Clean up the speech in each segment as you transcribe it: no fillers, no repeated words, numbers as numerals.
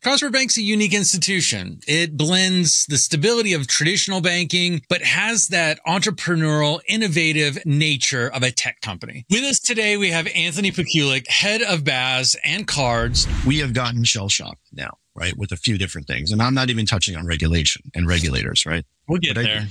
Cross-River Bank's a unique institution. It blends the stability of traditional banking, but has that entrepreneurial, innovative nature of a tech company. With us today, we have Anthony Peculic, head of BaaS and Cards. We have gotten shell-shocked now, right, with a few different things. And I'm not even touching on regulation and regulators, right? We'll get there.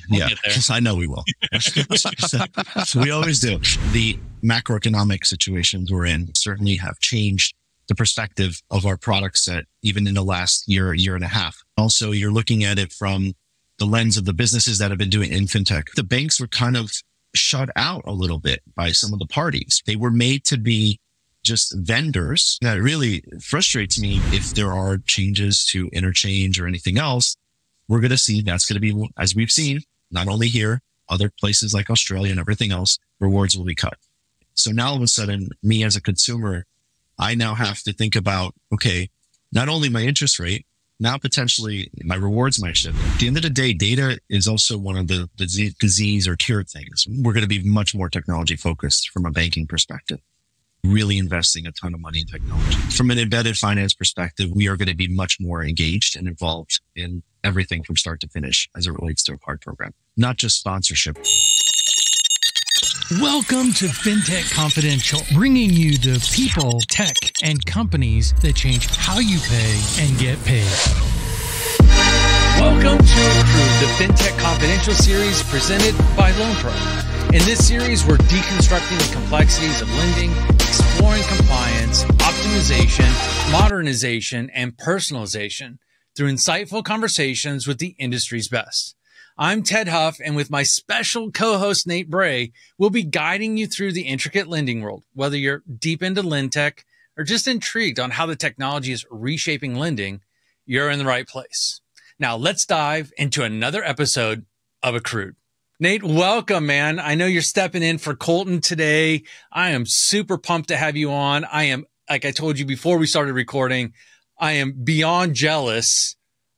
I know we will. So we always do. The macroeconomic situations we're in certainly have changed the perspective of our product set, even in the last year and a half. Also, you're looking at it from the lens of the businesses that have been doing in fintech. The banks were kind of shut out a little bit by some of the parties. They were made to be just vendors. That really frustrates me. If there are changes to interchange or anything else, we're going to see that's going to be, as we've seen, not only here, other places like Australia and everything else, rewards will be cut. So now all of a sudden, me as a consumer, I now have to think about, okay, not only my interest rate, now potentially my rewards might shift. At the end of the day, data is also one of the disease or cure things. We're going to be much more technology focused from a banking perspective, really investing a ton of money in technology. From an embedded finance perspective, we are going to be much more engaged and involved in everything from start to finish as it relates to a card program, not just sponsorship. Welcome to Fintech Confidential, bringing you the people, tech, and companies that change how you pay and get paid. Welcome to Accrued, the Fintech Confidential series presented by LoanPro. In this series, we're deconstructing the complexities of lending, exploring compliance, optimization, modernization, and personalization through insightful conversations with the industry's best. I'm Ted Huff, and with my special co-host Nate Bray, we'll be guiding you through the intricate lending world. Whether you're deep into lendtech or just intrigued on how the technology is reshaping lending, you're in the right place. Now let's dive into another episode of Accrued. Nate, welcome, man. I know you're stepping in for Colton today. I am super pumped to have you on. I am, like I told you before we started recording, I am beyond jealous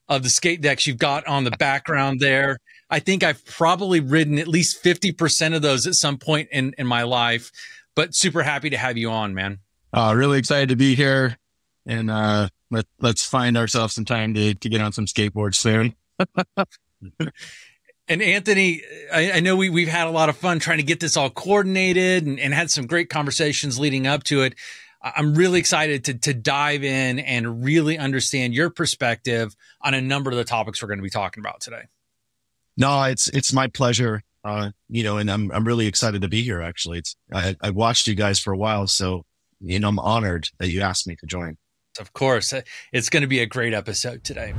of the skate decks you've got on the background there. I think I've probably ridden at least 50% of those at some point in my life, but super happy to have you on, man. Really excited to be here, and let's find ourselves some time to get on some skateboards soon. And Anthony, I know we've had a lot of fun trying to get this all coordinated and had some great conversations leading up to it. I'm really excited to dive in and really understand your perspective on a number of the topics we're going to be talking about today. No, it's my pleasure. And I'm really excited to be here. Actually, I watched you guys for a while, so I'm honored that you asked me to join. Of course, it's going to be a great episode today.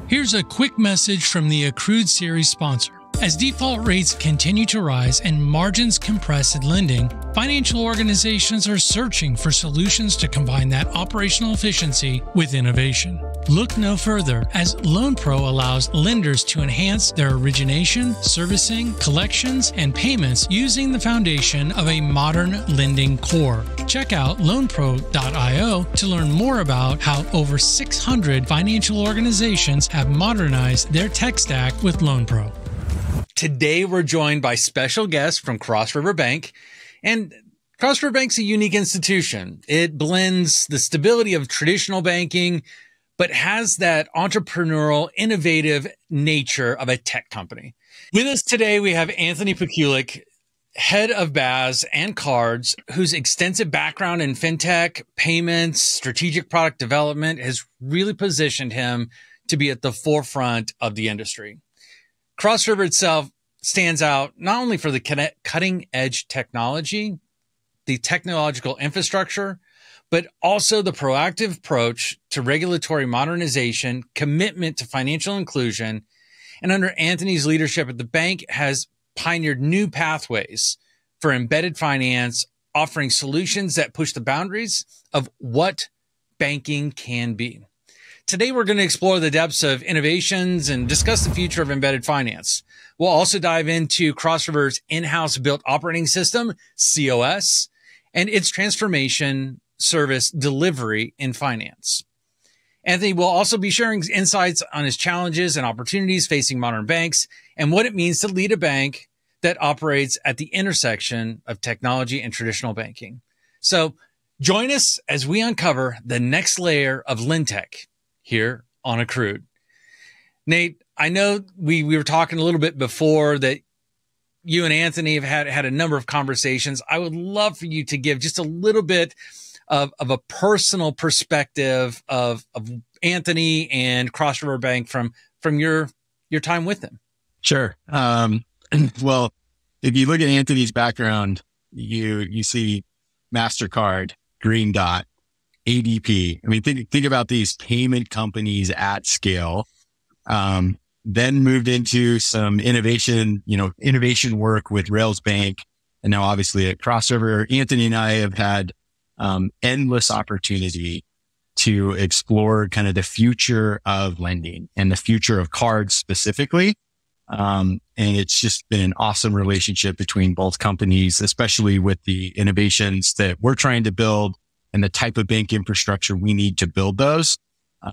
Here's a quick message from the Accrued series sponsor. As default rates continue to rise and margins compress in lending, financial organizations are searching for solutions to combine that operational efficiency with innovation. Look no further, as LoanPro allows lenders to enhance their origination, servicing, collections, and payments using the foundation of a modern lending core. Check out loanpro.io to learn more about how over 600 financial organizations have modernized their tech stack with LoanPro. Today, we're joined by special guests from Cross-River Bank. And Cross-River Bank's a unique institution. It blends the stability of traditional banking, but has that entrepreneurial, innovative nature of a tech company. With us today, we have Anthony Peculic, head of BaaS and Cards, whose extensive background in fintech, payments, strategic product development has really positioned him to be at the forefront of the industry. Cross-River itself stands out not only for the cutting edge technology, the technological infrastructure, but also the proactive approach to regulatory modernization, commitment to financial inclusion, and under Anthony's leadership at the bank has pioneered new pathways for embedded finance, offering solutions that push the boundaries of what banking can be. Today, we're going to explore the depths of innovations and discuss the future of embedded finance. We'll also dive into Cross-River's in-house built operating system, COS, and its transformation service delivery in finance. Anthony will also be sharing insights on his challenges and opportunities facing modern banks and what it means to lead a bank that operates at the intersection of technology and traditional banking. So join us as we uncover the next layer of lendtech here on Accrued. Nate, I know we were talking a little bit before that you and Anthony have had a number of conversations. I would love for you to give just a little bit of a personal perspective of Anthony and Cross River Bank from your time with them. Sure. Well, if you look at Anthony's background, you see MasterCard, Green Dot, ADP. I mean, think about these payment companies at scale. Then moved into some innovation work with Rails Bank. And now obviously at Cross River, Anthony and I have had, endless opportunity to explore kind of the future of lending and the future of cards specifically. And it's just been an awesome relationship between both companies, especially with the innovations that we're trying to build and the type of bank infrastructure we need to build those.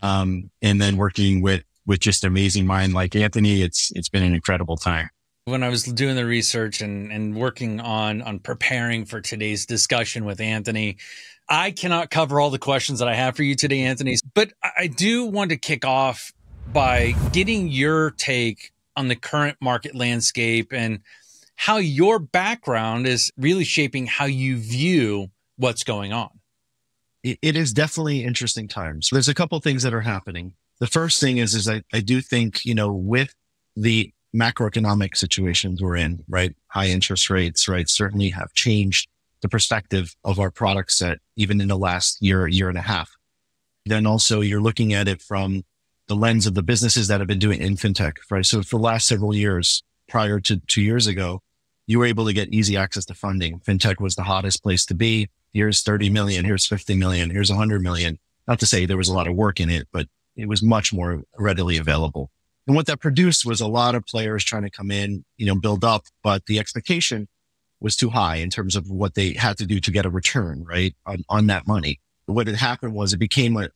And then working with just amazing mind like Anthony, it's been an incredible time. When I was doing the research and working on preparing for today's discussion with Anthony, I cannot cover all the questions that I have for you today, Anthony, but I do want to kick off by getting your take on the current market landscape and how your background is really shaping how you view what's going on. It is definitely interesting times. There's a couple of things that are happening. The first thing is I do think, with the macroeconomic situations we're in, right? High interest rates, right? Certainly have changed the perspective of our product set, even in the last year and a half. Then also you're looking at it from the lens of the businesses that have been doing in fintech, right? So for the last several years, prior to 2 years ago, you were able to get easy access to funding. Fintech was the hottest place to be. Here's 30 million, here's 50 million, here's 100 million. Not to say there was a lot of work in it, but it was much more readily available. And what that produced was a lot of players trying to come in, build up, but the expectation was too high in terms of what they had to do to get a return, right? On that money. What had happened was it became a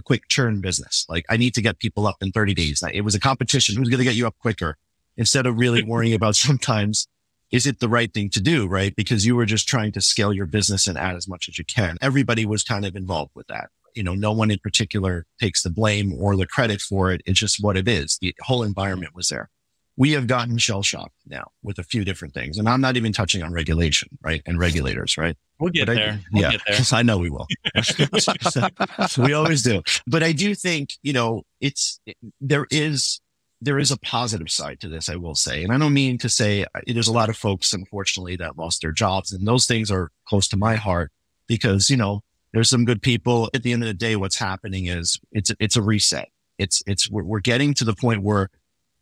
quick churn business. Like, I need to get people up in 30 days. It was a competition. Who's going to get you up quicker? Instead of really worrying about sometimes, is it the right thing to do, right? Because you were just trying to scale your business and add as much as you can. Everybody was kind of involved with that. No one in particular takes the blame or the credit for it. It's just what it is. The whole environment was there. We have gotten shell-shocked now with a few different things. And I'm not even touching on regulation, right? And regulators, right? We'll get there. We'll get there. I know we will. So we always do. But I do think, there is a positive side to this, I will say. And I don't mean to say there's a lot of folks, unfortunately, that lost their jobs. And those things are close to my heart because, there's some good people. At the end of the day, what's happening is it's a reset. We're getting to the point where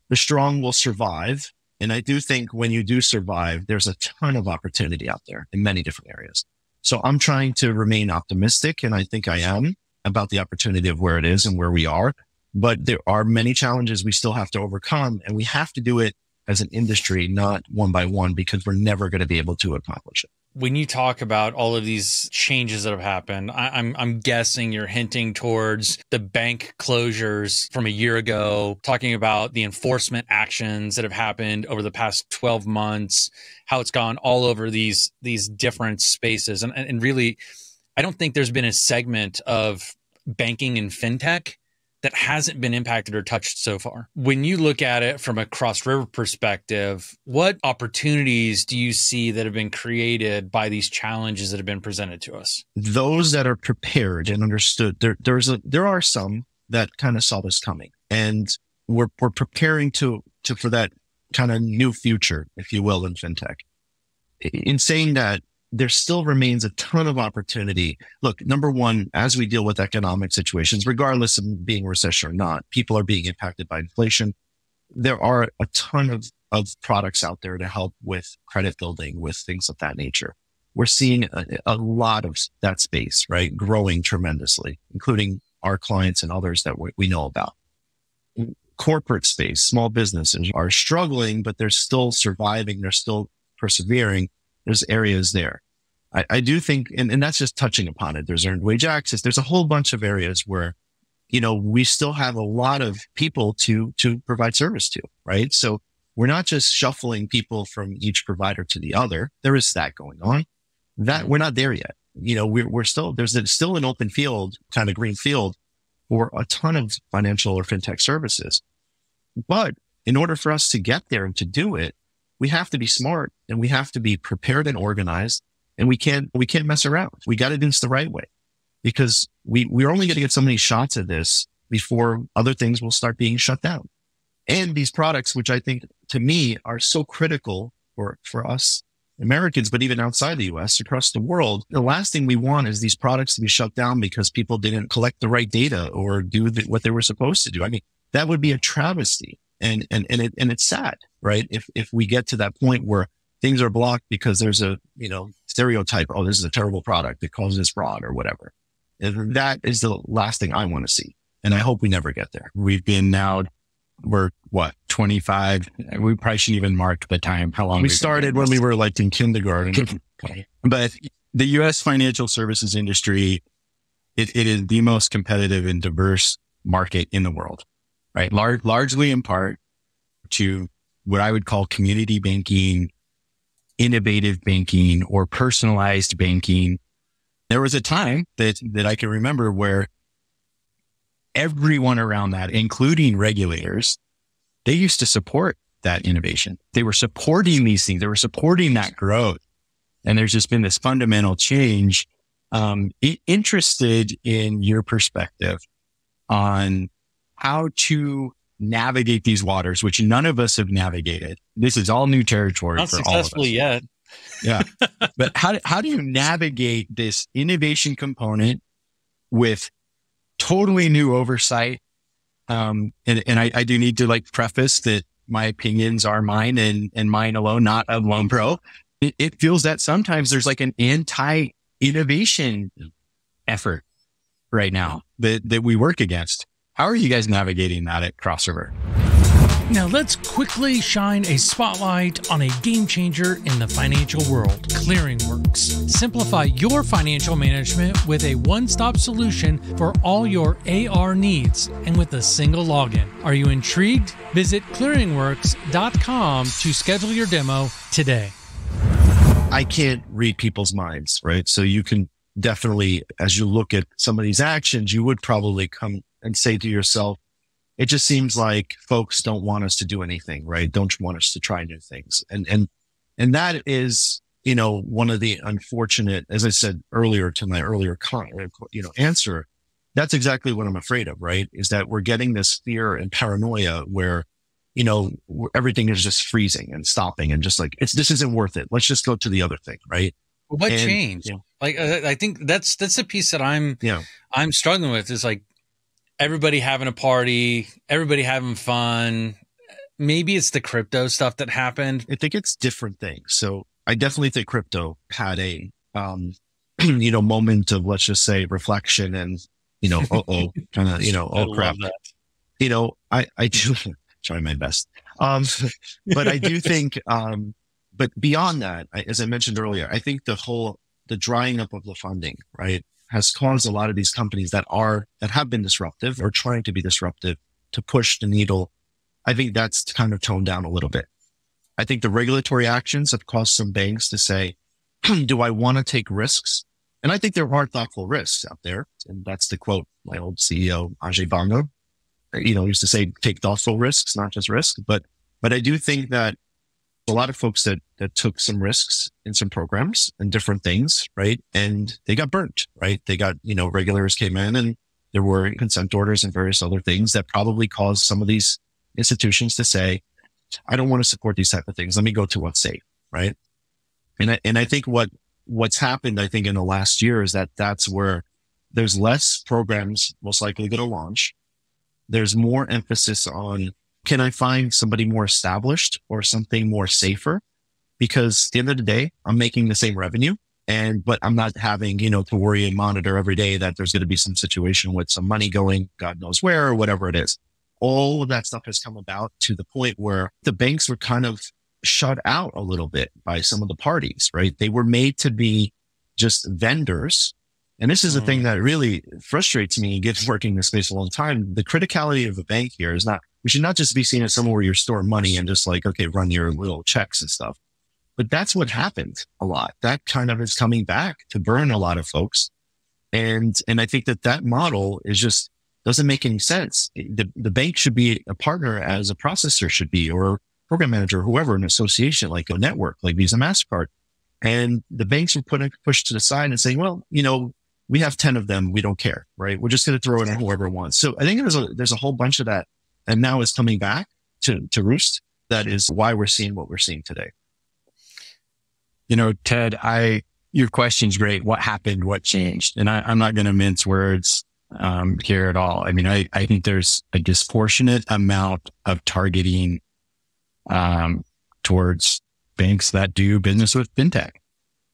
the strong will survive. And I do think when you do survive, there's a ton of opportunity out there in many different areas. So I'm trying to remain optimistic, and I think I am, about the opportunity of where it is and where we are. But there are many challenges we still have to overcome, and we have to do it as an industry, not one by one, because we're never going to be able to accomplish it. When you talk about all of these changes that have happened, I'm guessing you're hinting towards the bank closures from a year ago, talking about the enforcement actions that have happened over the past 12 months, how it's gone all over these different spaces. And really, I don't think there's been a segment of banking and fintech that hasn't been impacted or touched so far. When you look at it from a Cross River perspective, what opportunities do you see that have been created by these challenges that have been presented to us? Those that are prepared and understood, there are some that kind of saw this coming, and we're preparing for that kind of new future, if you will, in fintech. In saying that, there still remains a ton of opportunity. Look, number one, as we deal with economic situations, regardless of being a recession or not, people are being impacted by inflation. There are a ton of products out there to help with credit building, with things of that nature. We're seeing a lot of that space, right, growing tremendously, including our clients and others that we know about. Corporate space, small businesses are struggling, but they're still surviving. They're still persevering. There's areas there. I do think, and that's just touching upon it. There's earned wage access. There's a whole bunch of areas where, we still have a lot of people to provide service to, right? So we're not just shuffling people from each provider to the other. There is that going on. That we're not there yet. We're still, there's still an open field, kind of green field for a ton of financial or fintech services. But in order for us to get there and to do it, we have to be smart and we have to be prepared and organized, and we can't mess around. We got to do this the right way, because we're only going to get so many shots at this before other things will start being shut down. And these products, which I think to me are so critical for us Americans, but even outside the US, across the world, the last thing we want is these products to be shut down because people didn't collect the right data or do what they were supposed to do. I mean, that would be a travesty. And it's sad, right? If we get to that point where things are blocked because there's a, stereotype, oh, this is a terrible product that causes fraud or whatever. And that is the last thing I want to see. And I hope we never get there. We're 25. We probably shouldn't even mark the time, how long we started when we were like in kindergarten. But the U.S. financial services industry, it is the most competitive and diverse market in the world, right? Largely in part to what I would call community banking, innovative banking, or personalized banking. There was a time that I can remember where everyone around that, including regulators, they used to support that innovation. They were supporting these things. They were supporting that growth. And there's just been this fundamental change. Interested in your perspective on how to navigate these waters, which none of us have navigated. This is all new territory Not for all of us. successfully yet. Yeah. But how do you navigate this innovation component with totally new oversight? And I do need to preface that my opinions are mine and mine alone, not of LoanPro. It feels that sometimes there's an anti-innovation effort right now that we work against. How are you guys navigating that at Cross River? Now let's quickly shine a spotlight on a game changer in the financial world, ClearingWorks. Simplify your financial management with a one-stop solution for all your AR needs and with a single login. Are you intrigued? Visit clearingworks.com to schedule your demo today. I can't read people's minds, right? So you can definitely, as you look at some of these actions, you would probably come and say to yourself, it just seems like folks don't want us to do anything, right? Don't want us to try new things. And that is, one of the unfortunate, as I said earlier to my earlier answer, that's exactly what I'm afraid of, right? Is that we're getting this fear and paranoia where, everything is just freezing and stopping and just this isn't worth it. Let's just go to the other thing, right? What changed? I think that's the piece that I'm struggling with is everybody having a party, everybody having fun. Maybe it's the crypto stuff that happened. I think it's different things. So I definitely think crypto had a, moment of, let's just say, reflection and, kind of, oh crap. I do try my best. But I do think, but beyond that, as I mentioned earlier, I think the drying up of the funding, right, has caused a lot of these companies that have been disruptive or trying to be disruptive to push the needle. I think that's kind of toned down a little bit. I think the regulatory actions have caused some banks to say, do I want to take risks? And I think there are thoughtful risks out there. And that's the quote my old CEO, Ajay Banga, used to say, take thoughtful risks, not just risk. But I do think that a lot of folks that took some risks in some programs and different things, right? And they got burnt, right? They got, regulators came in and there were consent orders and various other things that probably caused some of these institutions to say, I don't want to support these type of things. Let me go to what's safe, right? And I think what's happened, I think in the last year is that's where there's less programs most likely going to launch. There's more emphasis on, can I find somebody more established or something more safer? Because at the end of the day, I'm making the same revenue but I'm not having, to worry and monitor every day that there's going to be some situation with some money going, God knows where or whatever it is. All of that stuff has come about to the point where the banks were kind of shut out a little bit by some of the parties, right? They were made to be just vendors. And this is the thing that really frustrates me, given working in this space a long time. The criticality of a bank here is we should not just be seen as somewhere where you're storing money and just okay, run your little checks and stuff. But that's what happened a lot. That kind of is coming back to burn a lot of folks. And I think that model is just, doesn't make any sense. The bank should be a partner as a processor should be, or a program manager, whoever, an association, like a network, like Visa, MasterCard. And the banks were pushed to the side and saying, well, we have 10 of them. We don't care, right? We're just going to throw it on whoever wants. So I think there's a whole bunch of that. And now it's coming back to roost. That is why we're seeing what we're seeing today. Ted, your question's great. What happened? What changed? And I'm not going to mince words here at all. I mean, I think there's a disproportionate amount of targeting towards banks that do business with fintech.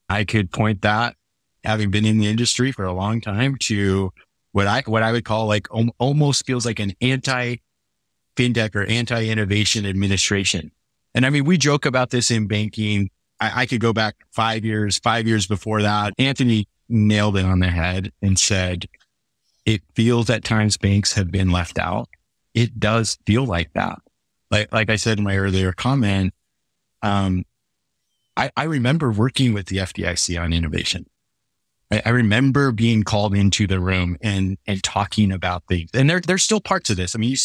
I could point that, having been in the industry for a long time, to what I would call like almost feels like an anti-fintech or anti-innovation administration. And I mean, we joke about this in banking. I could go back 5 years before that. Anthony nailed it on the head and said, it feels at times banks have been left out. It does feel like that. Like I said in my earlier comment, I remember working with the FDIC on innovation. I remember being called into the room and talking about things. And there's still parts of this. I mean,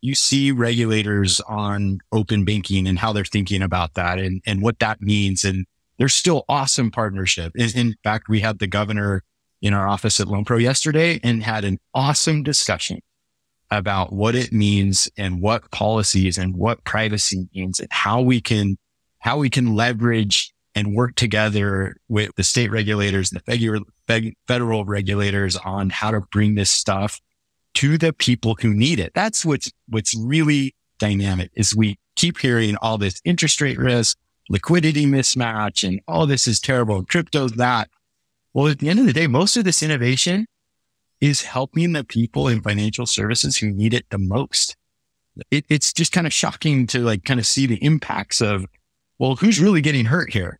you see regulators on open banking and how they're thinking about that and what that means. And there's still awesome partnership. In fact, we had the governor in our office at LoanPro yesterday and had an awesome discussion about what it means and what policies and what privacy means and how we can leverage and work together with the state regulators, the federal regulators on how to bring this stuff to the people who need it. That's what's really dynamic, is we keep hearing all this interest rate risk, liquidity mismatch, and all this is terrible. Crypto's that. Well, at the end of the day, most of this innovation is helping the people in financial services who need it the most. It's just kind of shocking to kind of see the impacts of, well, who's really getting hurt here?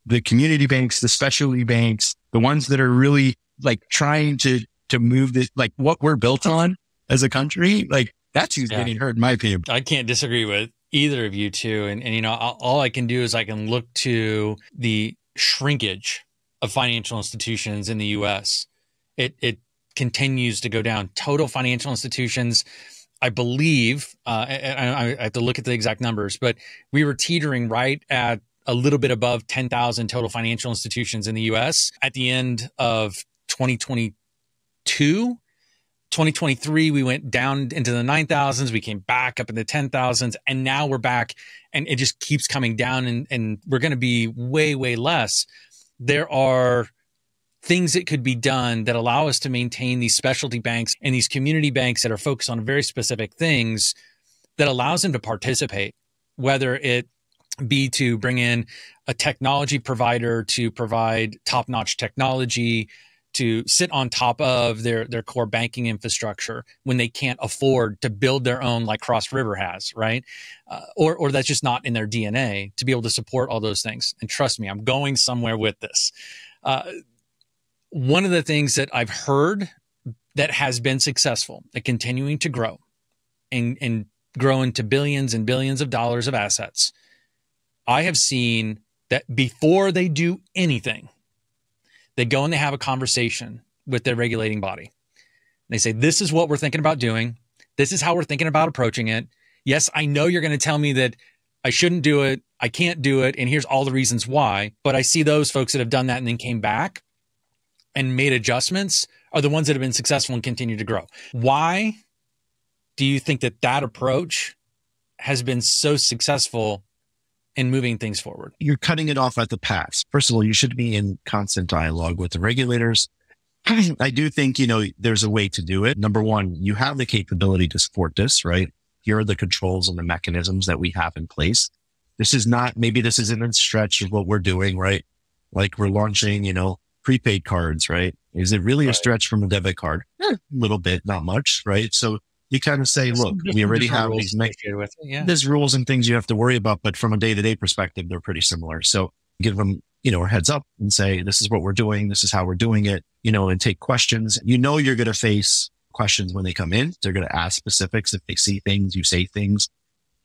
The community banks, the specialty banks, the ones that are really trying to move this, what we're built on as a country, that's who's getting hurt, in my opinion. I can't disagree with either of you two. And all I can do is I can look to the shrinkage of financial institutions in the US. It continues to go down. Total financial institutions, I believe, I have to look at the exact numbers, but we were teetering right at a little bit above 10,000 total financial institutions in the US at the end of 2022. 2023, we went down into the 9,000s. We came back up in the 10,000s, and now we're back, and it just keeps coming down, and we're going to be way, way less. There are things that could be done that allow us to maintain these specialty banks and these community banks that are focused on very specific things that allows them to participate, whether it be to bring in a technology provider to provide top-notch technology, to sit on top of their core banking infrastructure when they can't afford to build their own like Cross River has, right? Or that's just not in their DNA to be able to support all those things. And trust me, I'm going somewhere with this. One of the things that I've heard that has been successful at continuing to grow and grow into billions and billions of dollars of assets, I have seen that before they do anything, they go and they have a conversation with their regulating body. They say, this is what we're thinking about doing. This is how we're thinking about approaching it. Yes, I know you're going to tell me that I shouldn't do it, I can't do it, and here's all the reasons why. But I see those folks that have done that and then came back and made adjustments are the ones that have been successful and continue to grow. Why do you think that approach has been so successful in moving things forward? You're cutting it off at the pass. First of all, you should be in constant dialogue with the regulators. I do think, there's a way to do it. Number one, you have the capability to support this, right? Here are the controls and the mechanisms that we have in place. Maybe this isn't a stretch of what we're doing, right? Like we're launching, prepaid cards, right? Is it really a stretch from a debit card? A little bit, not much, right? So you kind of say, look, we already have these, there's rules and things you have to worry about, but from a day-to-day perspective, they're pretty similar. So give them, a heads up and say, this is what we're doing. This is how we're doing it, and take questions. You're going to face questions when they come in. They're going to ask specifics. If they see things, you say things,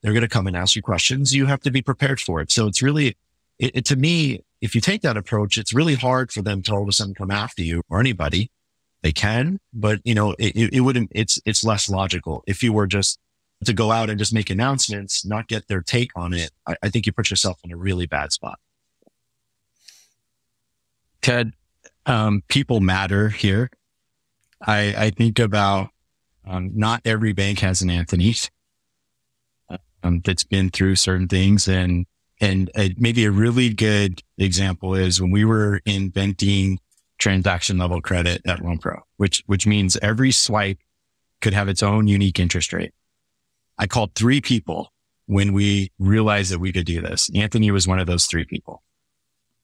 they're going to come and ask you questions. You have to be prepared for it. So it's really, to me, if you take that approach, it's really hard for them to all of a sudden come after you or anybody they can, but it wouldn't, it's less logical. If you were just to go out and just make announcements, not get their take on it, I think you put yourself in a really bad spot. Ted, people matter here. I think about, not every bank has an Anthony that's been through certain things. And maybe a really good example is when we were inventing transaction level credit at LoanPro, which means every swipe could have its own unique interest rate. I called 3 people when we realized that we could do this. Anthony was one of those 3 people.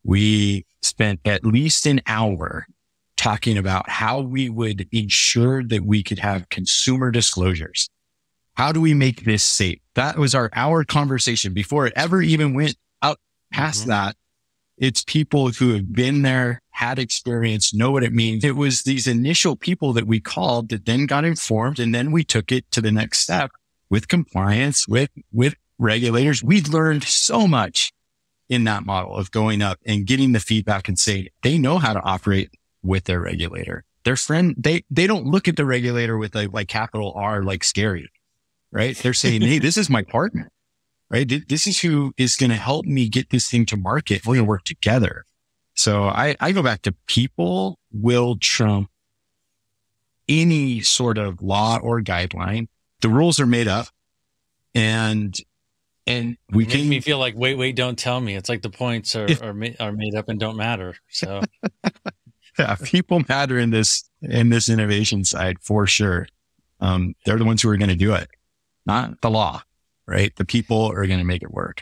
We spent at least an hour talking about how we would ensure that we could have consumer disclosures. How do we make this safe? That was our hour conversation before it ever even went out past that. It's people who have been there, had experience, know what it means. It was these initial people that we called that then got informed, and then we took it to the next step with compliance, with regulators. We learned so much in that model of going up and getting the feedback and saying they know how to operate with their regulator. Their friend, they don't look at the regulator with like capital R, like scary, right? They're saying, hey, this is my partner, right? This is who is going to help me get this thing to market. We're going to work together. So I go back to people will trump any sort of law or guideline. The rules are made up, and we make me feel like, wait, don't tell me. It's like the points are made up and don't matter. So yeah, people matter in this innovation side for sure. They're the ones who are going to do it, not the law, right? The people are going to make it work.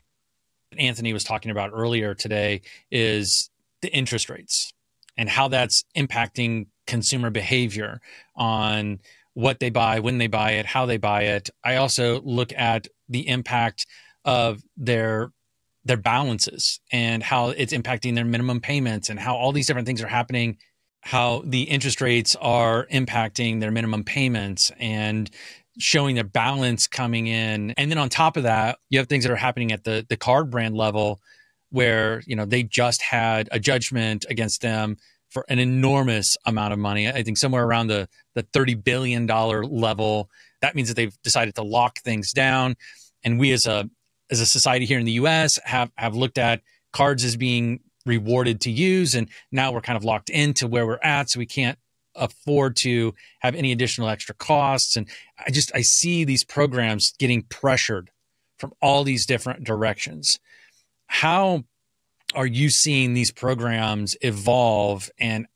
Anthony was talking about earlier today is the interest rates and how that's impacting consumer behavior on what they buy, when they buy it, how they buy it. I also look at the impact of their balances and how it's impacting their minimum payments and how all these different things are happening, how the interest rates are impacting their minimum payments and showing their balance coming in. And then on top of that, you have things that are happening at the card brand level where, they just had a judgment against them for an enormous amount of money. I think somewhere around the $30 billion level. That means that they've decided to lock things down. And we as a society here in the US have looked at cards as being rewarded to use. And now we're kind of locked into where we're at. So we can't afford to have any additional extra costs. And I see these programs getting pressured from all these different directions. How are you seeing these programs evolve, and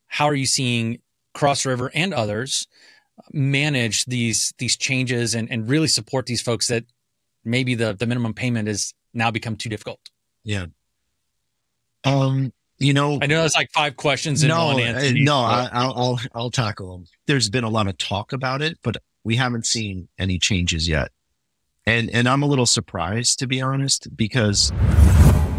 how are you seeing Cross River and others manage these changes and really support these folks that maybe the minimum payment has now become too difficult? Yeah. I know it's like 5 questions in one, Anthony. I'll tackle them. There's been a lot of talk about it, but we haven't seen any changes yet. And I'm a little surprised, to be honest, because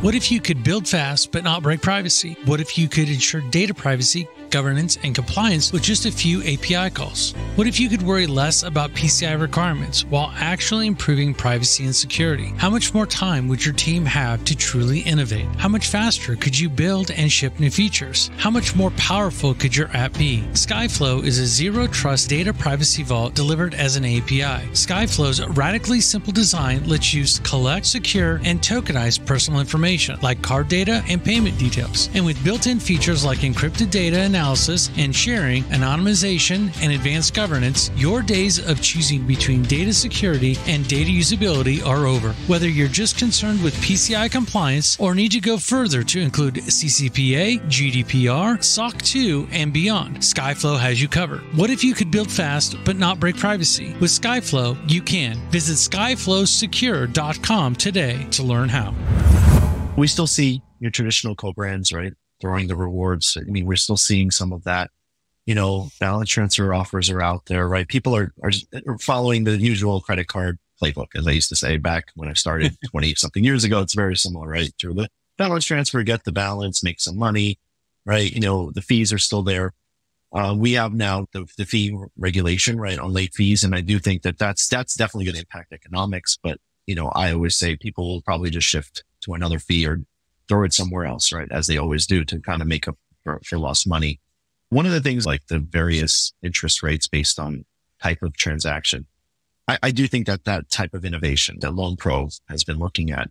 what if you could build fast but not break privacy? What if you could ensure data privacy, governance, and compliance with just a few API calls? What if you could worry less about PCI requirements while actually improving privacy and security? How much more time would your team have to truly innovate? How much faster could you build and ship new features? How much more powerful could your app be? Skyflow is a zero-trust data privacy vault delivered as an API. Skyflow's radically simple design lets you collect, secure, and tokenize personal information like card data and payment details. And with built-in features like encrypted data analysis and sharing, anonymization, and advanced governance, your days of choosing between data security and data usability are over. Whether you're just concerned with PCI compliance or need to go further to include CCPA, GDPR, SOC 2, and beyond, Skyflow has you covered. What if you could build fast but not break privacy? With Skyflow, you can. Visit skyflowsecure.com today to learn how. we still see your traditional co-brands, right? Throwing the rewards. I mean, we're still seeing some of that. Balance transfer offers are out there, right? People are following the usual credit card playbook, as I used to say back when I started 20 something years ago. It's very similar, right? To the balance transfer, get the balance, make some money, right? The fees are still there. We have now the fee regulation, right, on late fees. And I do think that that's definitely going to impact economics. But, I always say people will probably just shift to another fee or throw it somewhere else, right? As they always do to kind of make up for lost money. One of the things like the various interest rates based on type of transaction, I do think that that type of innovation that LoanPro has been looking at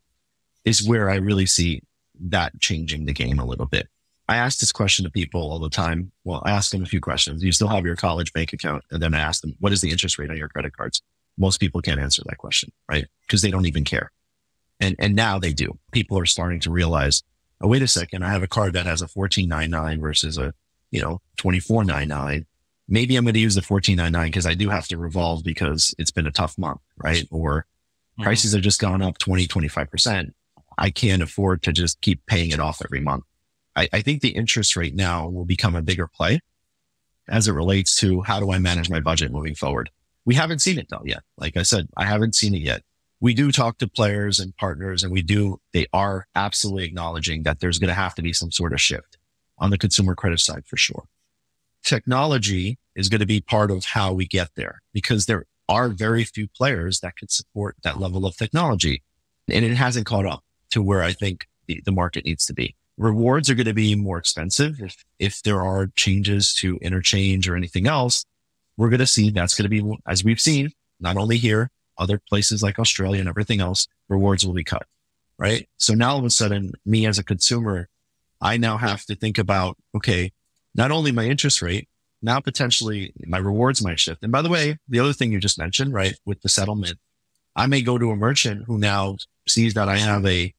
is where I really see that changing the game a little bit. I ask this question to people all the time. Well, I ask them a few questions. You still have your college bank account? And then I ask them, what is the interest rate on your credit cards? Most people can't answer that question, right? Because they don't even care. And now they do. People are starting to realize, oh, wait a second, I have a card that has a 14.99 versus a, 24.99. Maybe I'm going to use the 14.99 because I do have to revolve because it's been a tough month, right? Or prices have just gone up 20, 25%. I can't afford to just keep paying it off every month. I think the interest rate now will become a bigger play as it relates to how do I manage my budget moving forward. We haven't seen it though yet. Like I said, I haven't seen it yet. We do talk to players and partners and they are absolutely acknowledging that there's going to have to be some sort of shift on the consumer credit side for sure. Technology is going to be part of how we get there because there are very few players that could support that level of technology. And it hasn't caught up to where I think the market needs to be. Rewards are going to be more expensive. If there are changes to interchange or anything else, we're going to see that's going to be, as we've seen, not only here, other places like Australia and everything else, rewards will be cut, right? So now all of a sudden, me as a consumer, I now have to think about, okay, not only my interest rate, now potentially my rewards might shift. And by the way, the other thing you just mentioned, right, with the settlement, I may go to a merchant who now sees that I have a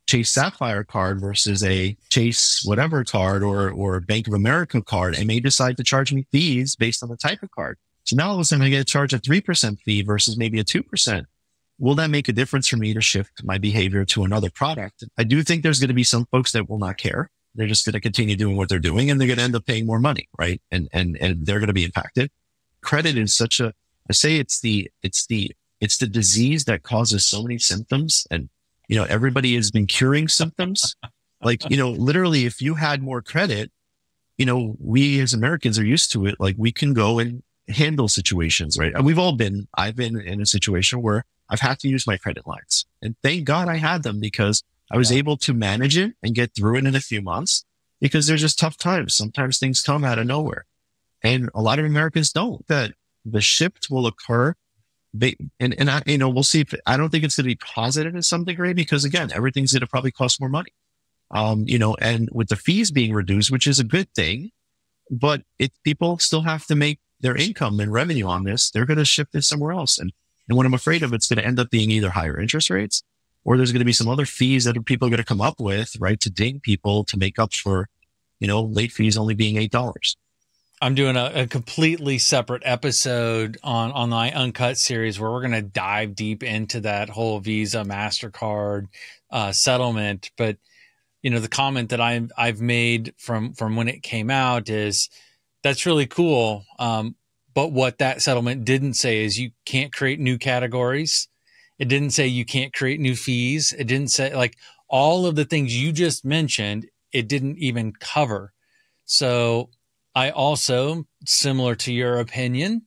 Chase Sapphire card versus a Chase whatever card or Bank of America card and may decide to charge me fees based on the type of card. So now all of a sudden I get to charge a 3% fee versus maybe a 2%. Will that make a difference for me to shift my behavior to another product? I do think there's going to be some folks that will not care. They're just going to continue doing what they're doing and they're going to end up paying more money, right? And they're going to be impacted. Credit is such a, I say it's the disease that causes so many symptoms. And, everybody has been curing symptoms. Like, literally if you had more credit, we as Americans are used to it. Like we can go and handle situations, right? And I've been in a situation where I've had to use my credit lines and thank God I had them because I was able to manage it and get through it in a few months because there's just tough times. Sometimes things come out of nowhere and a lot of Americans don't. That the shift will occur. We'll see. I don't think it's going to be positive to some degree because again, everything's going to probably cost more money. And with the fees being reduced, which is a good thing, but people still have to make their income and revenue on this. They're going to shift it somewhere else. And what I'm afraid of, it's going to end up being either higher interest rates or there's going to be some other fees that people are going to come up with, right? To ding people to make up for, late fees only being $8. I'm doing a completely separate episode on my Uncut series where we're going to dive deep into that whole Visa, MasterCard settlement. But, the comment that I've made from when it came out is that's really cool. But what that settlement didn't say is you can't create new categories. It didn't say you can't create new fees. It didn't say like all of the things you just mentioned, it didn't even cover. So I also, similar to your opinion,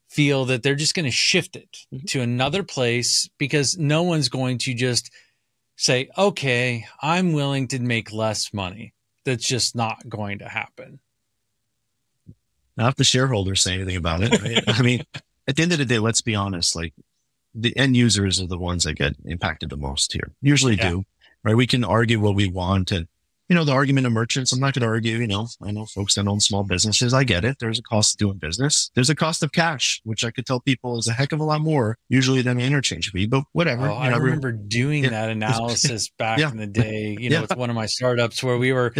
feel that they're just going to shift it to another place because no one's going to just say, okay, I'm willing to make less money. That's just not going to happen. Not if the shareholders say anything about it. Right? I mean, at the end of the day, let's be honest, like the end users are the ones that get impacted the most here. Usually do, right? We can argue what we want and, the argument of merchants, I'm not going to argue, I know folks that own small businesses. I get it. There's a cost of doing business. There's a cost of cash, which I could tell people is a heck of a lot more usually than an interchange fee, but whatever. Oh, I remember doing that analysis back in the day, with one of my startups where we were,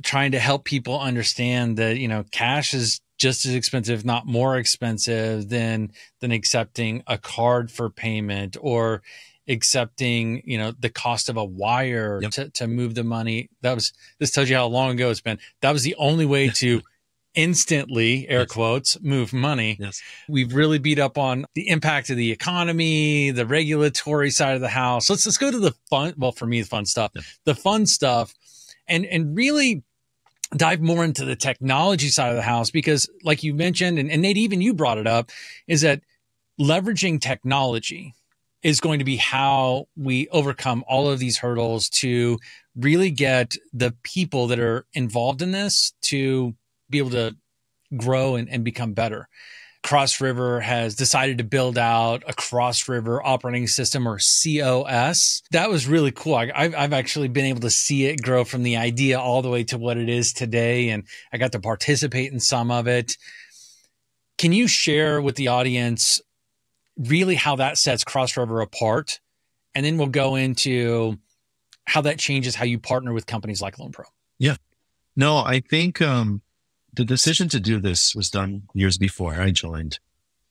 trying to help people understand that, cash is just as expensive, if not more expensive than accepting a card for payment or accepting, the cost of a wire to move the money. This tells you how long ago it's been. That was the only way to instantly, air quotes, move money. Yes. We've really beat up on the impact of the economy, the regulatory side of the house. Let's go to the fun. Well, for me, the fun stuff, the fun stuff and really dive more into the technology side of the house, because like you mentioned, and Nate, even you brought it up, is that leveraging technology is going to be how we overcome all of these hurdles to really get the people that are involved in this to be able to grow and become better. Cross River has decided to build out a Cross River operating system, or COS. That was really cool. I've actually been able to see it grow from the idea all the way to what it is today. And I got to participate in some of it. Can you share with the audience really how that sets Cross River apart? And then we'll go into how that changes how you partner with companies like LoanPro. Yeah. No, I think the decision to do this was done years before I joined.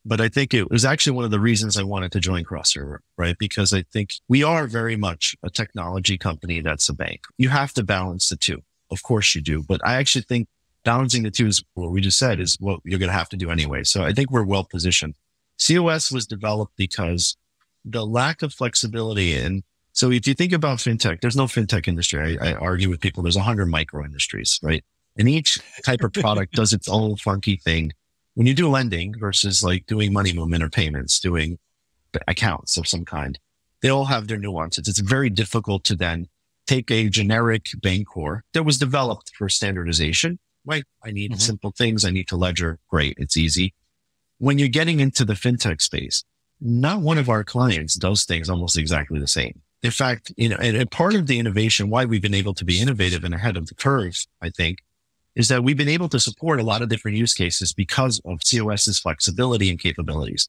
But I think it was actually one of the reasons I wanted to join Cross River, right? Because I think we are very much a technology company that's a bank. You have to balance the two. Of course you do. But I actually think balancing the two is what we just said is what you're going to have to do anyway. So I think we're well positioned. COS was developed because the lack of flexibility in, so if you think about fintech, there's no fintech industry. I argue with people, there's 100 micro industries, right? And each type of product does its own funky thing. When you do lending versus like doing money movement or payments, doing accounts of some kind, they all have their nuances. It's very difficult to then take a generic bank core that was developed for standardization, right? I need simple things. I need to ledger. Great. It's easy. When you're getting into the fintech space, not one of our clients does things almost exactly the same. In fact, and part of the innovation, why we've been able to be innovative and ahead of the curve, I think, is that we've been able to support a lot of different use cases because of COS's flexibility and capabilities.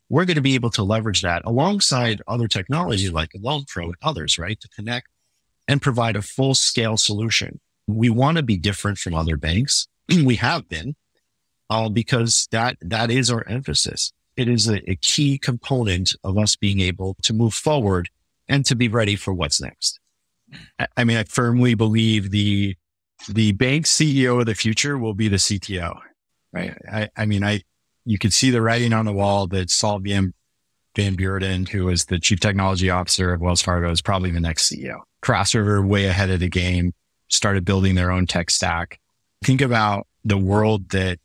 We're going to be able to leverage that alongside other technology like LoanPro and others, right? To connect and provide a full scale solution. We want to be different from other banks. We have been, because that is our emphasis. It is a key component of us being able to move forward and to be ready for what's next. I mean, I firmly believe the bank CEO of the future will be the CTO, right? You could see the writing on the wall that Saul Van Beurden, who was the chief technology officer of Wells Fargo, is probably the next CEO. Cross River, way ahead of the game, started building their own tech stack. Think about the world that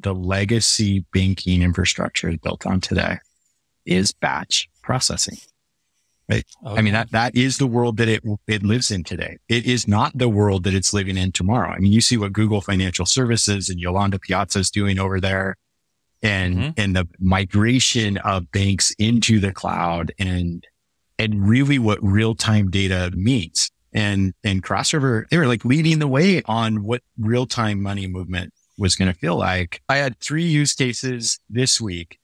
the legacy banking infrastructure is built on today is batch processing. Right. Okay. I mean, that is the world that it lives in today. It is not the world that it's living in tomorrow. I mean, you see what Google Financial Services and Yolanda Piazza is doing over there, and the migration of banks into the cloud and really what real-time data means. And Cross River, they were like leading the way on what real-time money movement was going to feel like. I had 3 use cases this week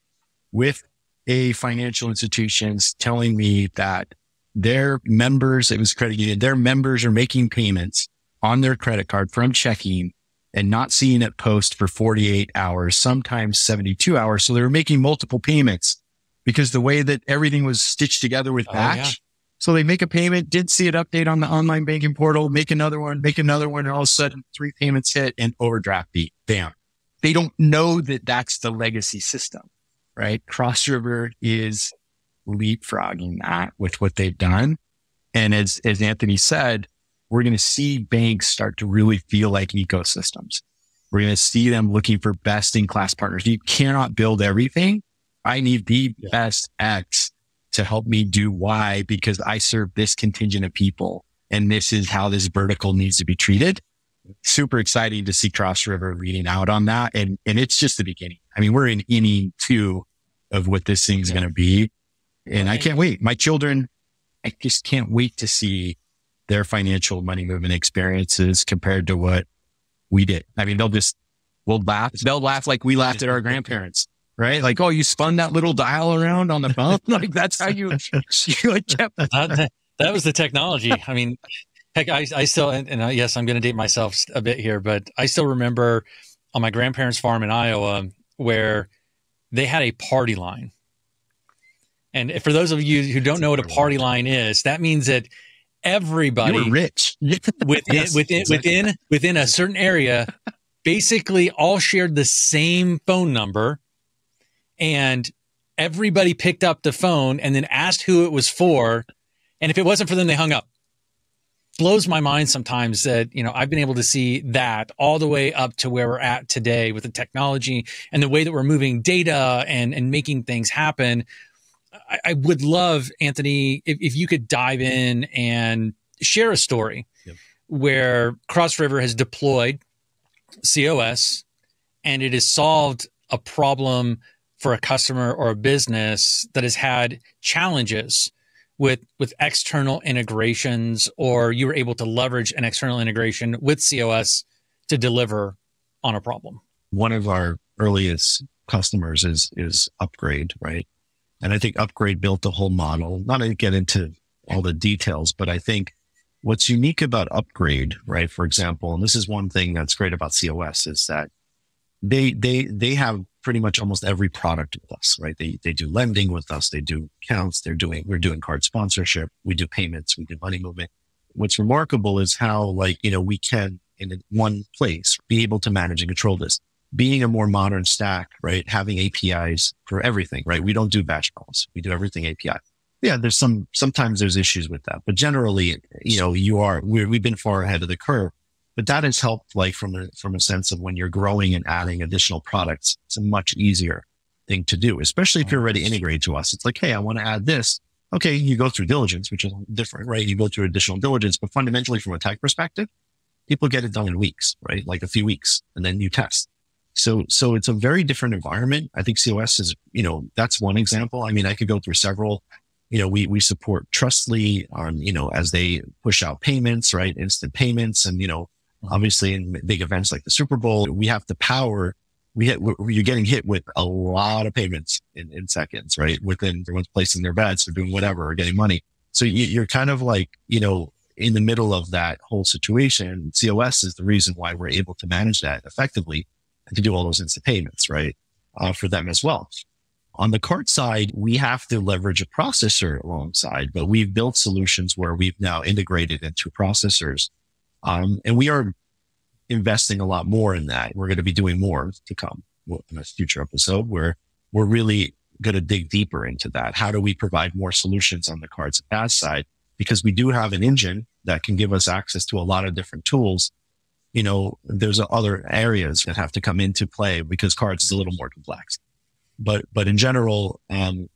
with a financial institutions telling me that their members, it was credit union, their members are making payments on their credit card from checking and not seeing it post for 48 hours, sometimes 72 hours. So they were making multiple payments because the way that everything was stitched together with batch. Yeah. So they make a payment, did see it update on the online banking portal, make another one, and all of a sudden 3 payments hit and overdraft beat. Bam. They don't know that that's the legacy system. Right? Cross River is leapfrogging that with what they've done. And as Anthony said, we're going to see banks start to really feel like ecosystems. We're going to see them looking for best in class partners. You cannot build everything. I need the best X to help me do Y because I serve this contingent of people. And this is how this vertical needs to be treated. Super exciting to see Cross River leading out on that. And it's just the beginning. I mean, we're in inning 2 of what this thing's going to be. And I can't wait. My children, I just can't wait to see their financial money movement experiences compared to what we did. I mean, we'll laugh. They'll laugh like we laughed at our grandparents, right? Like, oh, you spun that little dial around on the phone. Like that's how you kept that was the technology. I mean, heck, I still, and yes, I'm going to date myself a bit here, but I still remember on my grandparents' farm in Iowa where they had a party line. And for those of you who don't know what a party line is, that means that everybody you were rich within a certain area basically all shared the same phone number, and everybody picked up the phone and then asked who it was for. And if it wasn't for them, they hung up. Blows my mind sometimes that, I've been able to see that all the way up to where we're at today with the technology and the way that we're moving data and making things happen. I would love, Anthony, if you could dive in and share a story where Cross River has deployed COS and it has solved a problem for a customer or a business that has had challenges with external integrations, or you were able to leverage an external integration with COS to deliver on a problem? One of our earliest customers is Upgrade, right? And I think Upgrade built the whole model. Not to get into all the details, but I think what's unique about Upgrade, right? For example, and this is one thing that's great about COS, is that they have pretty much almost every product with us, right? They do lending with us. They do accounts. We're doing card sponsorship. We do payments. We do money movement. What's remarkable is how, we can in one place be able to manage and control this. Being a more modern stack, right? Having APIs for everything, right? We don't do batch calls. We do everything API. Yeah, sometimes there's issues with that, but generally, we've been far ahead of the curve. But that has helped, from a sense of when you're growing and adding additional products, it's a much easier thing to do, especially if you're already integrated to us. It's like, hey, I want to add this. Okay, you go through diligence, which is different, right? You go through additional diligence, but fundamentally from a tech perspective, people get it done in weeks, right? Like a few weeks, and then you test. So it's a very different environment. I think COS is, that's one example. I mean, I could go through several. We support Trustly on, as they push out payments, right? Instant payments. And, obviously in big events like the Super Bowl, we have to power, you're getting hit with a lot of payments in seconds, right? Within everyone's placing their bets or doing whatever or getting money. So you're kind of in the middle of that whole situation. COS is the reason why we're able to manage that effectively and to do all those instant payments, right? For them as well. On the card side, we have to leverage a processor alongside, but we've built solutions where we've now integrated into processors. And we are investing a lot more in that. We're going to be doing more to come in a future episode where we're really going to dig deeper into that. How do we provide more solutions on the Cards and BaaS side? Because we do have an engine that can give us access to a lot of different tools. There's other areas that have to come into play because cards is a little more complex. But in general,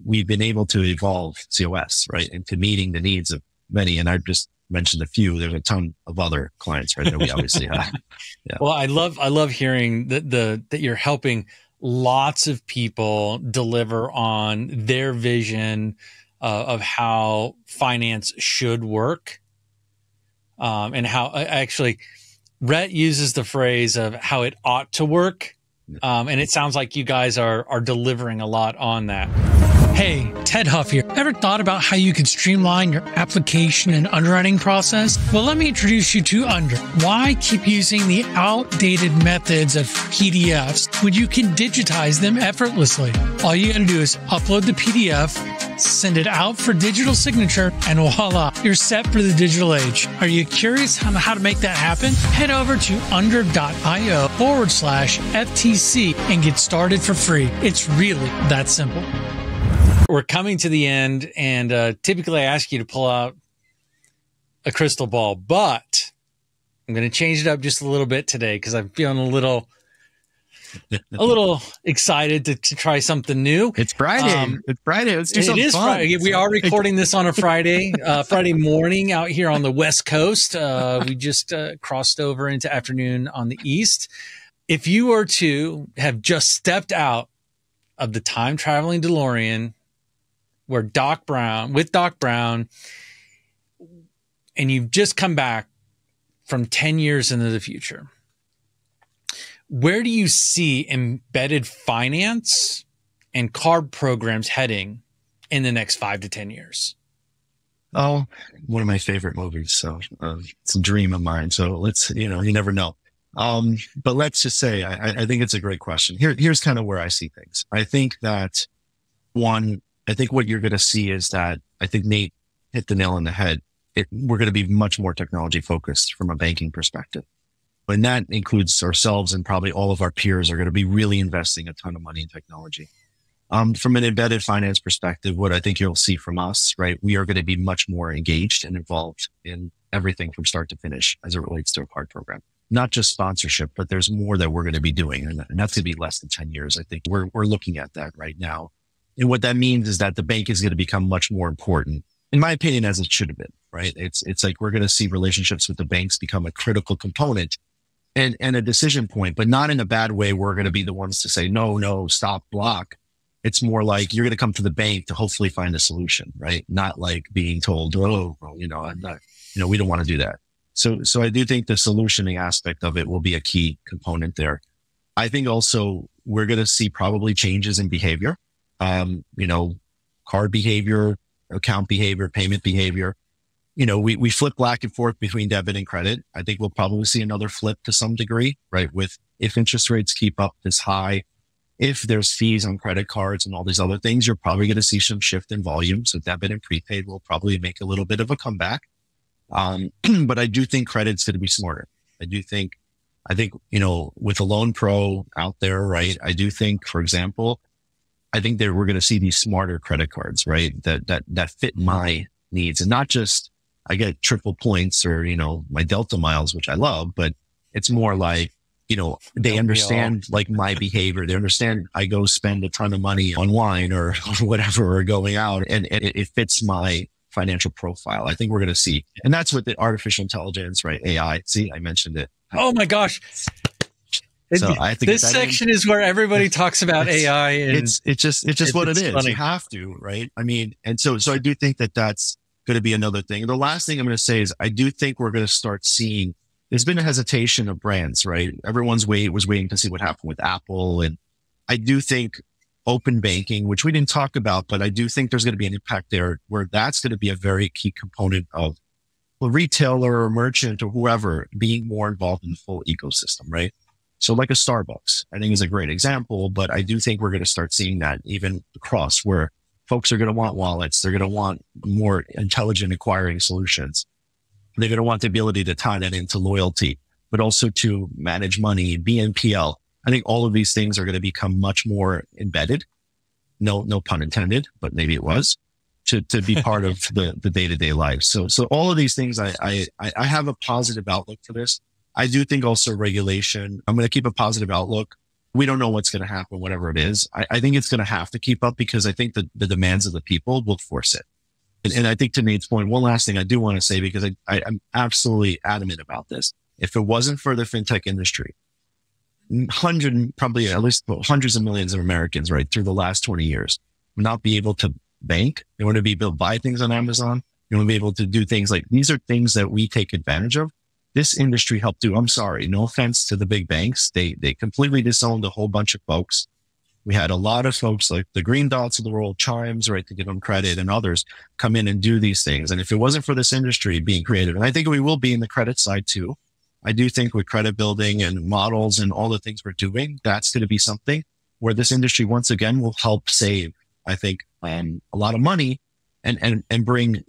we've been able to evolve COS, right, into meeting the needs of many. And I've just mentioned a few. There's a ton of other clients, right, that we obviously have. Yeah. Well, I love hearing that you're helping lots of people deliver on their vision of how finance should work, and how actually Rhett uses the phrase of how it ought to work. And it sounds like you guys are delivering a lot on that. Hey, Ted Huff here. Ever thought about how you could streamline your application and underwriting process? Well, let me introduce you to Under. Why keep using the outdated methods of PDFs when you can digitize them effortlessly? All you gotta do is upload the PDF, send it out for digital signature, and voila, you're set for the digital age. Are you curious on how to make that happen? Head over to under.io/FTC and get started for free. It's really that simple. We're coming to the end, and typically I ask you to pull out a crystal ball, but I'm going to change it up just a little bit today because I'm feeling a little excited to try something new. It's Friday. It's Friday. Let's do something fun. Friday. We are recording this on a Friday, Friday morning out here on the West Coast. We just crossed over into afternoon on the East. If you were to have just stepped out of the time traveling DeLorean with Doc Brown, and you've just come back from 10 years into the future, where do you see embedded finance and card programs heading in the next 5 to 10 years? Oh, one of my favorite movies. So it's a dream of mine. So let's, you never know. But let's just say, I think it's a great question. Here's kind of where I see things. I think that I think what you're going to see is that I think Nate hit the nail on the head. We're going to be much more technology focused from a banking perspective. And that includes ourselves, and probably all of our peers are going to be really investing a ton of money in technology. From an embedded finance perspective, what I think you'll see from us, right? We are going to be much more engaged and involved in everything from start to finish as it relates to a card program. Not just sponsorship, but there's more that we're going to be doing. And that's going to be less than 10 years. I think we're looking at that right now. And what that means is that the bank is going to become much more important, in my opinion, as it should have been, right? It's like we're going to see relationships with the banks become a critical component and a decision point, but not in a bad way. We're going to be the ones to say, no, stop, block. It's more like you're going to come to the bank to hopefully find a solution, right? Not like being told, oh, well, I'm not, we don't want to do that. So I do think the solutioning aspect of it will be a key component there. I think also we're going to see probably changes in behavior, card behavior, account behavior, payment behavior. We flip back and forth between debit and credit. I think we'll probably see another flip to some degree, right? If interest rates keep up this high, if there's fees on credit cards and all these other things, you're probably going to see some shift in volume. So debit and prepaid will probably make a little bit of a comeback. But I do think credit's going to be smarter. I think, with a LoanPro out there, right? I do think, for example, I think that we're going to see these smarter credit cards, right? That fit my needs, and not just I get triple points or, my Delta miles, which I love, but it's more like, they understand like my behavior. They understand I go spend a ton of money on wine or whatever, or going out, and it fits my financial profile. I think we're going to see, and that's what the artificial intelligence, right? AI. See, I mentioned it. Oh my gosh. So I think this section is where everybody talks about AI. And it's just what it is. Funny. You have to, right? I mean, and so I do think that that's going to be another thing. The last thing I'm going to say is I do think we're going to start seeing, there's been a hesitation of brands, right? Everyone's was waiting to see what happened with Apple. And I do think open banking, which we didn't talk about, but I do think there's going to be an impact there where that's going to be a very key component of a retailer or merchant or whoever being more involved in the full ecosystem, right? So like a Starbucks, I think is a great example, but I do think we're going to start seeing that even across, where folks are going to want wallets. They're going to want more intelligent acquiring solutions. They're going to want the ability to tie that into loyalty, but also to manage money, BNPL. I think all of these things are going to become much more embedded. No pun intended, but maybe it was, to be part of the day-to-day life. So all of these things, I have a positive outlook for this. I do think also regulation, I'm going to keep a positive outlook. We don't know what's going to happen, whatever it is. I think it's going to have to keep up because I think the demands of the people will force it. And I think to Nate's point, one last thing I do want to say, because I'm absolutely adamant about this. If it wasn't for the fintech industry, probably at least hundreds of millions of Americans, right, through the last 20 years would not be able to bank. They want to be able to buy things on Amazon. They want to be able to do things like, these are things that we take advantage of. This industry helped do. I'm sorry, no offense to the big banks. They completely disowned a whole bunch of folks. We had a lot of folks like the Green Dots of the world, Chimes, right, to give them credit, and others come in and do these things. And if it wasn't for this industry being created, and I think we will be in the credit side too. I do think with credit building and models and all the things we're doing, that's going to be something where this industry once again will help save, I think, a lot of money and bring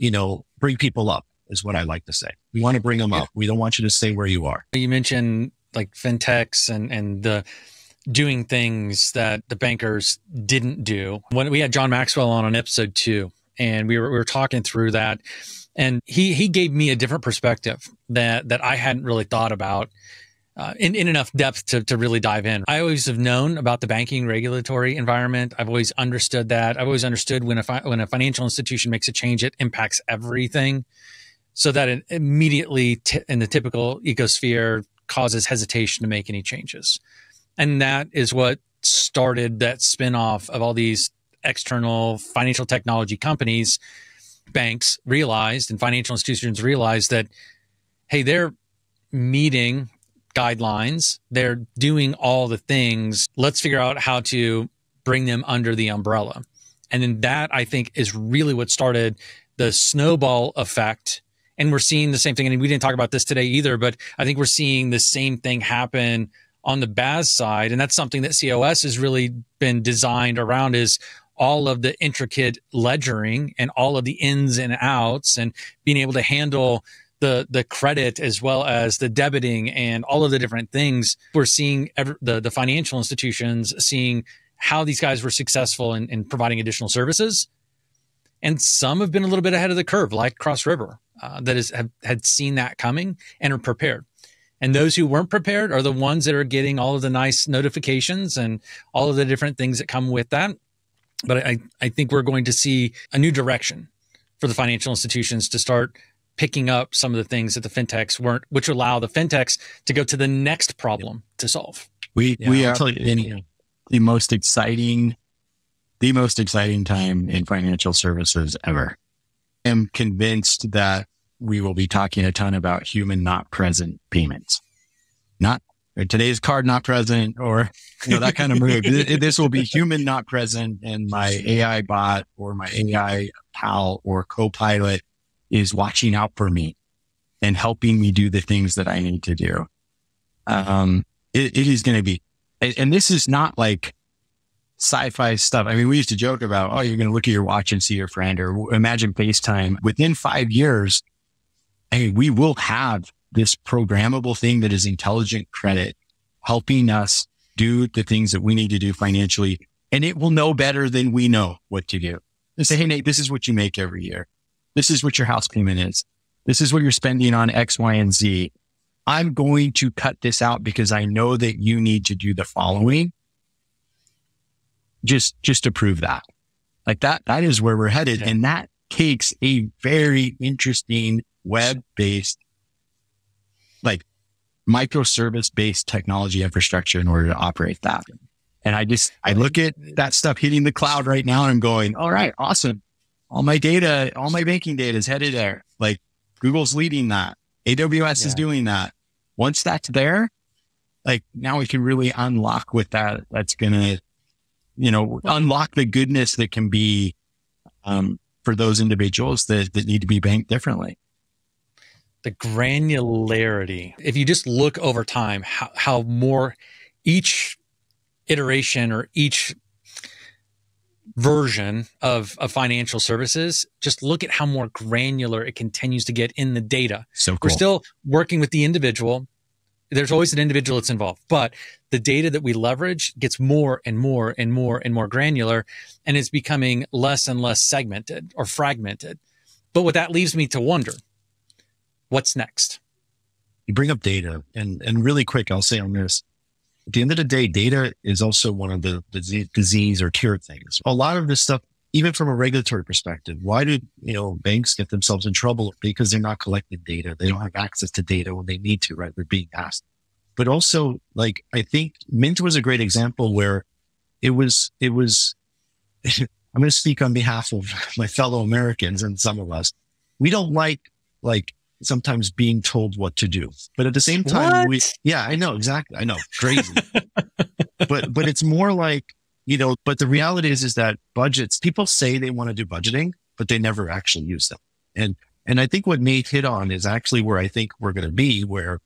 people up, is what I like to say. We want to bring them up. We don't want you to stay where you are. You mentioned like fintechs and the doing things that the bankers didn't do. When we had John Maxwell on episode 2, and we were talking through that, and he gave me a different perspective that I hadn't really thought about in enough depth to really dive in. I always have known about the banking regulatory environment. I've always understood that. I've always understood when a financial institution makes a change, it impacts everything. So that it immediately in the typical ecosphere causes hesitation to make any changes. And that is what started that spinoff of all these external financial technology companies. Banks realized and financial institutions realized that, hey, they're meeting guidelines. They're doing all the things. Let's figure out how to bring them under the umbrella. And then that, I think, is really what started the snowball effect. And we're seeing the same thing. And we didn't talk about this today either, but I think we're seeing the same thing happen on the BaaS side. And that's something that COS has really been designed around, is all of the intricate ledgering and all of the ins and outs, and being able to handle the credit as well as the debiting and all of the different things. We're seeing the financial institutions seeing how these guys were successful in providing additional services. And some have been a little bit ahead of the curve, like Cross River, that had seen that coming and are prepared. And those who weren't prepared are the ones that are getting all of the nice notifications and all of the different things that come with that. But I think we're going to see a new direction for the financial institutions to start picking up some of the things that the fintechs weren't, which allow the fintechs to go to the next problem to solve. We are in the most exciting time in financial services ever. I'm convinced that we will be talking a ton about human not present payments. Not today's card not present, or that kind of move. This will be human not present, and my AI bot or my AI pal or co-pilot is watching out for me and helping me do the things that I need to do. It is going to be, and this is not like sci-fi stuff. I mean, we used to joke about, oh, you're going to look at your watch and see your friend, or imagine FaceTime. Within 5 years, we will have this programmable thing that is intelligent credit helping us do the things that we need to do financially. And it will know better than we know what to do. And say, hey, Nate, this is what you make every year. This is what your house payment is. This is what you're spending on X, Y, and Z. I'm going to cut this out because I know that you need to do the following. Just to prove that. Like that is where we're headed. Yeah. And that takes a very interesting web-based, like microservice-based technology infrastructure in order to operate that. And I look at that stuff hitting the cloud right now and I'm going, all right, awesome. All my data, all my banking data is headed there. Like Google's leading that. AWS is doing that. Once that's there, like now we can really unlock with that. That's going to, unlock the goodness that can be, for those individuals that need to be banked differently. The granularity. If you just look over time, how more each iteration or each version of financial services, just look at how more granular it continues to get in the data. So cool. We're still working with the individual. There's always an individual that's involved, but the data that we leverage gets more and more and more and more granular, and it's becoming less and less segmented or fragmented. But what that leaves me to wonder, what's next? You bring up data, and really quick, I'll say on this, at the end of the day, data is also one of the disease or cure things. A lot of this stuff, even from a regulatory perspective, why do, banks get themselves in trouble? Because they're not collecting data. They don't have access to data when they need to, right? They're being asked. But also, like, I think Mint was a great example where it was, I'm going to speak on behalf of my fellow Americans and some of us. We don't like sometimes being told what to do, but at the same time, I know, exactly. I know, crazy. but it's more like, but the reality is that budgets, people say they want to do budgeting, but they never actually use them. And I think what Nate hit on is actually where I think we're going to be, where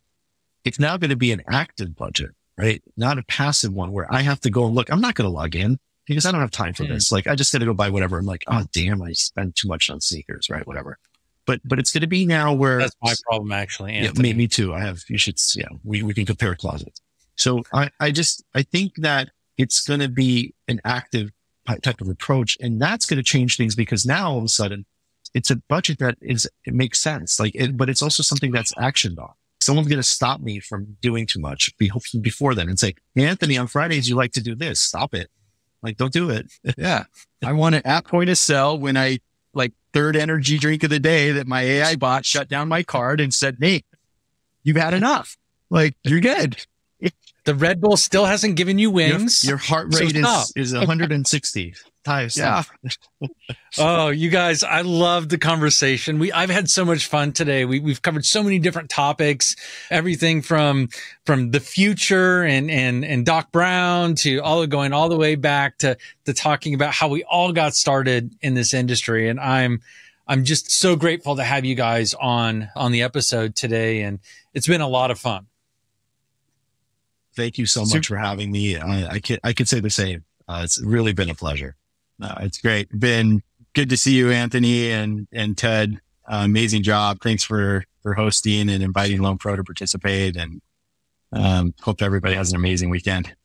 it's now going to be an active budget, right? Not a passive one where I have to go and look. I'm not going to log in because I don't have time for this. Like, I just got to go buy whatever. I'm like, oh, damn, I spent too much on sneakers, right? Whatever. But it's going to be now where that's my problem, actually. Anthony. Yeah, me too. We can compare closets. So I think that it's going to be an active type of approach, and that's going to change things because now all of a sudden it's a budget it makes sense. But it's also something that's actioned on. Someone's going to stop me from doing too much before then and say, hey, Anthony, on Fridays, you like to do this. Stop it. Like, don't do it. Yeah. I want it at point of sale when I third energy drink of the day that my AI bot shut down my card and said, Nate, you've had enough. Like, you're good. The Red Bull still hasn't given you wings. Your heart rate is 160. Yeah. Oh, you guys, I love the conversation. I've had so much fun today. We've covered so many different topics, everything from the future and Doc Brown to going all the way back to talking about how we all got started in this industry. And I'm just so grateful to have you guys on the episode today. And it's been a lot of fun. Thank you so much for having me. I could say the same. It's really been a pleasure. It's great. Been good to see you, Anthony and Ted. Amazing job. Thanks for hosting and inviting LoanPro to participate, and hope everybody has an amazing weekend.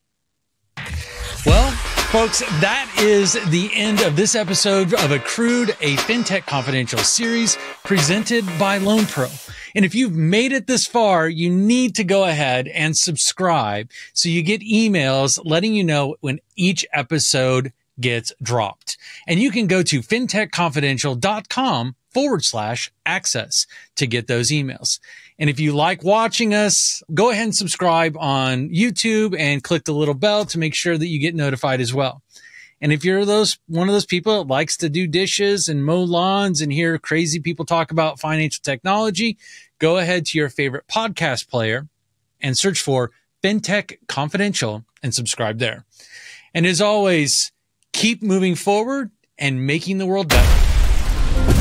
Well, folks, that is the end of this episode of Accrued, a Fintech Confidential series presented by LoanPro. And if you've made it this far, you need to go ahead and subscribe so you get emails letting you know when each episode gets dropped. And you can go to fintechconfidential.com /access to get those emails. And if you like watching us, go ahead and subscribe on YouTube and click the little bell to make sure that you get notified as well. And if you're one of those people that likes to do dishes and mow lawns and hear crazy people talk about financial technology, go ahead to your favorite podcast player and search for Fintech Confidential and subscribe there. And as always, keep moving forward and making the world better.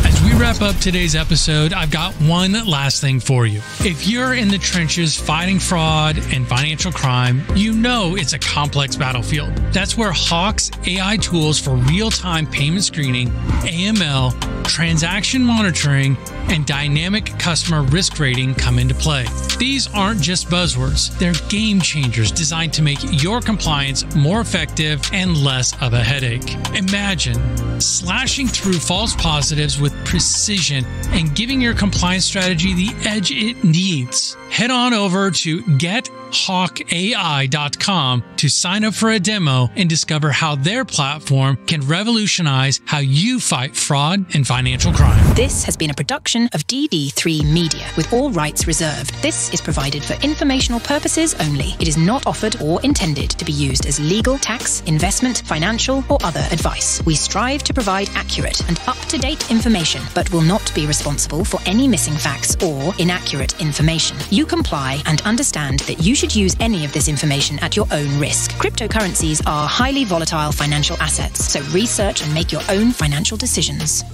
As we wrap up today's episode, I've got one last thing for you. If you're in the trenches fighting fraud and financial crime, you know it's a complex battlefield. That's where Hawk's AI tools for real-time payment screening, AML, transaction monitoring, and dynamic customer risk rating come into play. These aren't just buzzwords. They're game changers designed to make your compliance more effective and less of a headache. Imagine slashing through false positives with precision and giving your compliance strategy the edge it needs. Head on over to gethawkai.com to sign up for a demo and discover how their platform can revolutionize how you fight fraud and financial crime. This has been a production of DD3 Media with all rights reserved. This is provided for informational purposes only. It is not offered or intended to be used as legal, tax, investment, financial, or other advice. We strive to provide accurate and up-to-date information, but will not be responsible for any missing facts or inaccurate information. You comply and understand that you should use any of this information at your own risk. Cryptocurrencies are highly volatile financial assets, so research and make your own financial decisions.